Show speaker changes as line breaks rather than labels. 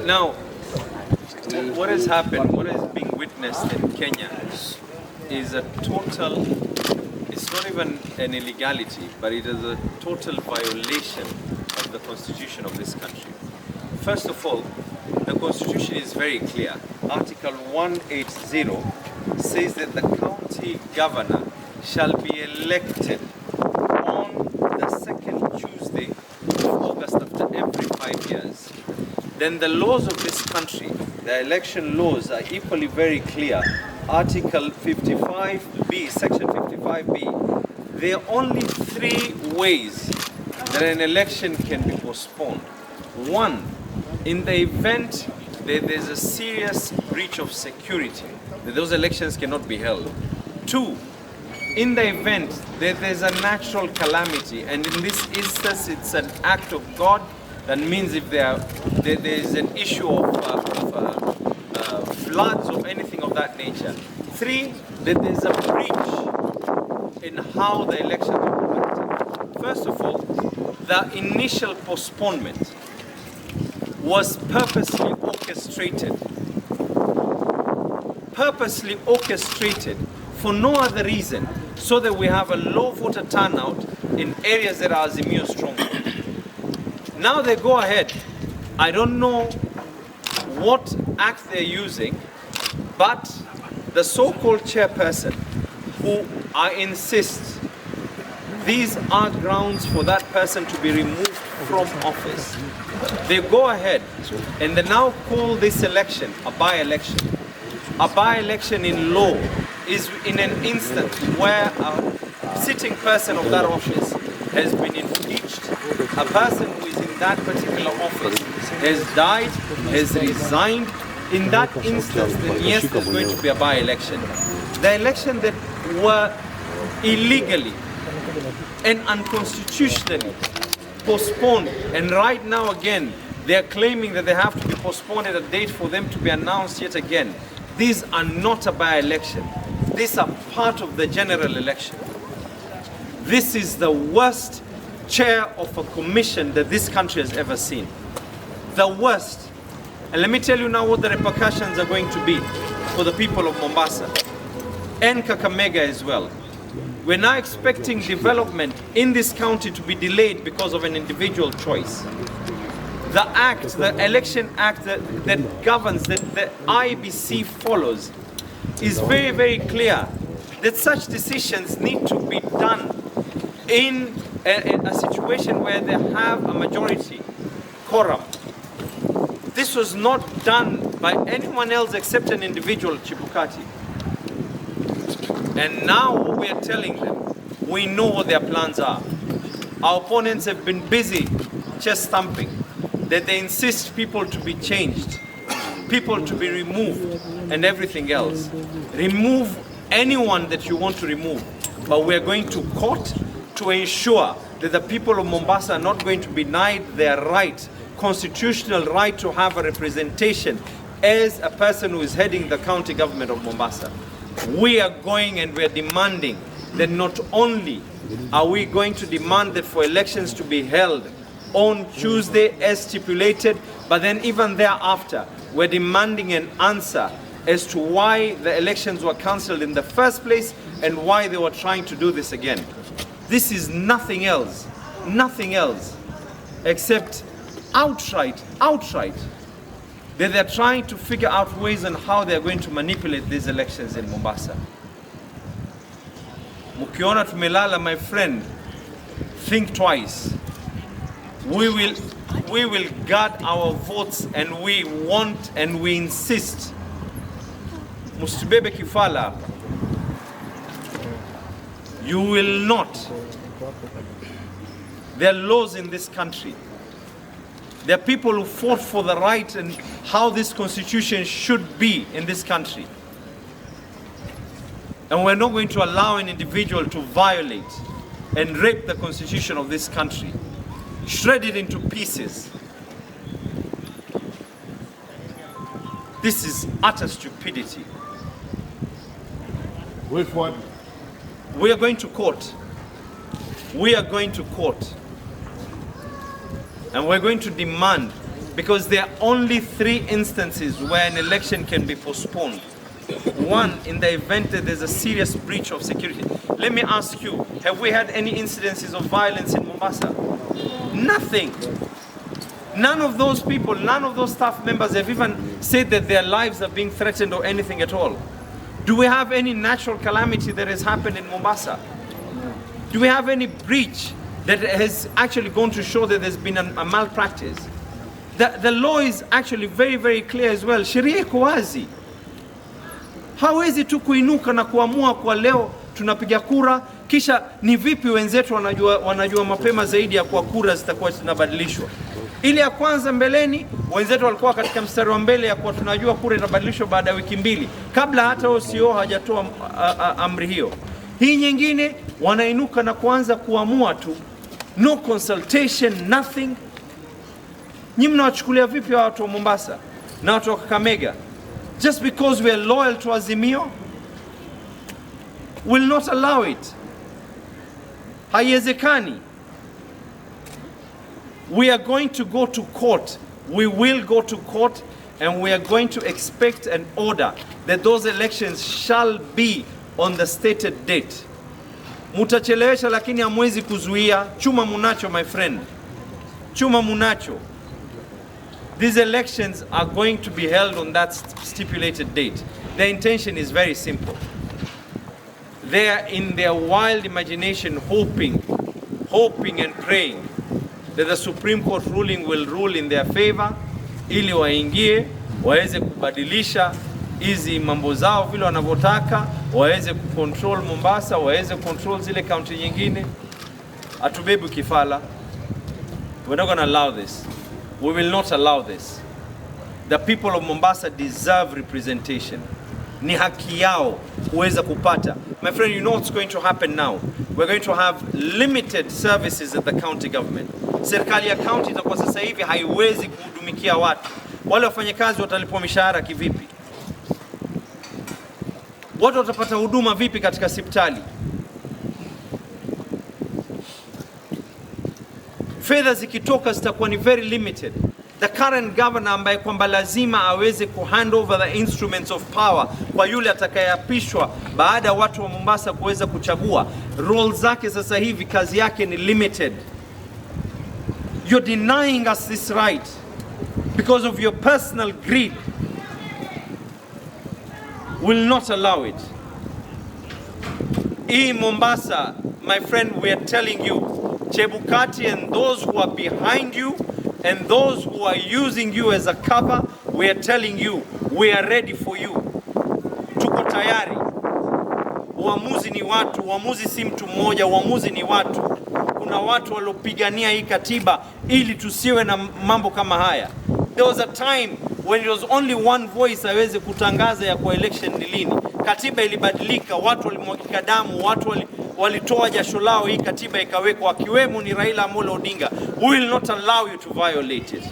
Now, what has happened, what is being witnessed in Kenya is a total, it's not even an illegality, but it is a total violation of the constitution of this country. First of all, the constitution is very clear. Article 180 says that the county governor shall be elected on the second Tuesday of August after every 5 years. Then the laws of this country, the election laws, are equally very clear. Article 55B, section 55B, there are only 3 ways that an election can be postponed. 1, in the event that there's a serious breach of security, that those elections cannot be held. 2, in the event that there's a natural calamity, and in this instance it's an act of God, that means if there is an issue of floods or anything of that nature. 3, that there's a breach in how the elections are conducted. First of all, the initial postponement was purposely orchestrated for no other reason, so that we have a low voter turnout in areas that are Azimio stronghold. Now they go ahead. I don't know what act they're using, but the so-called chairperson, who I insist these are grounds for that person to be removed from office, they go ahead and they now call this election a by-election. A by-election in law is in an instance where a sitting person of that office has been impeached, a person who is in that particular office has died, has resigned. In that instance, then yes, there's going to be a by-election. The election that were illegally and unconstitutionally postponed, and right now again, they're claiming that they have to be postponed at a date for them to be announced yet again. These are not a by-election. These are part of the general election. This is the worst chair of a commission that this country has ever seen. The worst. And let me tell you now what the repercussions are going to be for the people of Mombasa and Kakamega as well. We're now expecting development in this county to be delayed because of an individual choice. The act, the election act that governs, that the IBC follows, is very, very clear that such decisions need to be done in a situation where they have a majority quorum. This was not done by anyone else except an individual, Chibukati. And now what we are telling them, we know what their plans are. Our opponents have been busy chest thumping, that they insist people to be changed, people to be removed, and everything else. Remove anyone that you want to remove, but we are going to court to ensure that the people of Mombasa are not going to be denied their right, constitutional right to have a representation as a person who is heading the county government of Mombasa. We are going and we are demanding that not only are we going to demand that for elections to be held on Tuesday as stipulated, but then even thereafter, we're demanding an answer as to why the elections were cancelled in the first place and why they were trying to do this again. This is nothing else except outright, that they're trying to figure out ways on how they're going to manipulate these elections in Mombasa. Mukiona Tumelala, my friend, think twice. We will guard our votes, and we want and we insist. Musitubebe kifala. You will not. There are laws in this country. There are people who fought for the right and how this constitution should be in this country. And we're not going to allow an individual to violate and rape the constitution of this country, shred it into pieces. This is utter stupidity.
With what?
We are going to court. We are going to court. And we're going to demand, because there are only 3 instances where an election can be postponed. One, in the event that there's a serious breach of security. Let me ask you, have we had any incidences of violence in Mombasa? Nothing. None of those people, none of those staff members have even said that their lives are being threatened or anything at all. Do we have any natural calamity that has happened in Mombasa? Do we have any breach that has actually gone to show that there's been a malpractice? The law is actually very, very clear as well. Sheria iko wazi. Hawezi tu kuinuka na kuamua kwa leo tunapiga kura, kisha ni vipi wenzetu wanajua mapema zaidi ya kwa kura zitakuwa zinabadilishwa. Ile ya kwanza mbeleni, wenzetu walikuwa katika mstari wa mbele ya kwa tunajua kura itabadilishwa baada ya wiki 2 kabla hata OCO hajatoa amri hiyo. Hii nyingine wanainuka na kuanza kuamua tu, no consultation, nothing. Nyinyi mnawachukulia vipi watu wa Mombasa na watu wa Kakamega? Just because we are loyal to Azimio, will not allow it. Haiwezekani. We are going to go to court. We will go to court, and we are going to expect an order that those elections shall be on the stated date. Mutachelewesha lakini hamwezi kuzuia. Chuma munacho, my friend. Chuma munacho. These elections are going to be held on that stipulated date. Their intention is very simple. They are in their wild imagination hoping and praying that the Supreme Court ruling will rule in their favor, ili waingie, waweze kubadilisha hizi mambo zao vile wanavyotaka, waweze kucontrol Mombasa, waweze control zile county nyingine. Hatubebe kifala. We're not going to allow this. We will not allow this. The people of Mombasa deserve representation. Ni haki yao kuweza kupata. My friend, you know what's going to happen now? We're going to have limited services at the county government. Serikali ya county itakuwa sasa hivi haiwezi kuhudumikia watu. Wale wafanyakazi watalipwa mishahara kivipi? Watu watapata huduma vipi katika hospitali? Fedha zikitoka zitakuwa ni very limited. The current governor ambaye kwamba lazima aweze hand over the instruments of power kwa yule atakayeapishwa baada watu wa Mombasa kuweza kuchagua, role zake sasa hivi kazi yake ni limited. You're denying us this right because of your personal greed. Will not allow it. In Mombasa, my friend, we are telling you, Chebukati and those who are behind you and those who are using you as a cover, we are telling you, we are ready for you. Tuko tayari. Uamuzi ni watu, uamuzi si mtu mmoja, uamuzi ni watu. Kuna watu waliopigania hii katiba ili tusiwe na mambo kama haya. There was a time when it was only one voice aweze kutangaza ya kwa election ni lini. Katiba ilibadilika, watu walimwagika damu, watu walitoa jasho lao, hii katiba ikawekwa, akiwemo ni Raila Amolo Odinga. We will not allow you to violate it.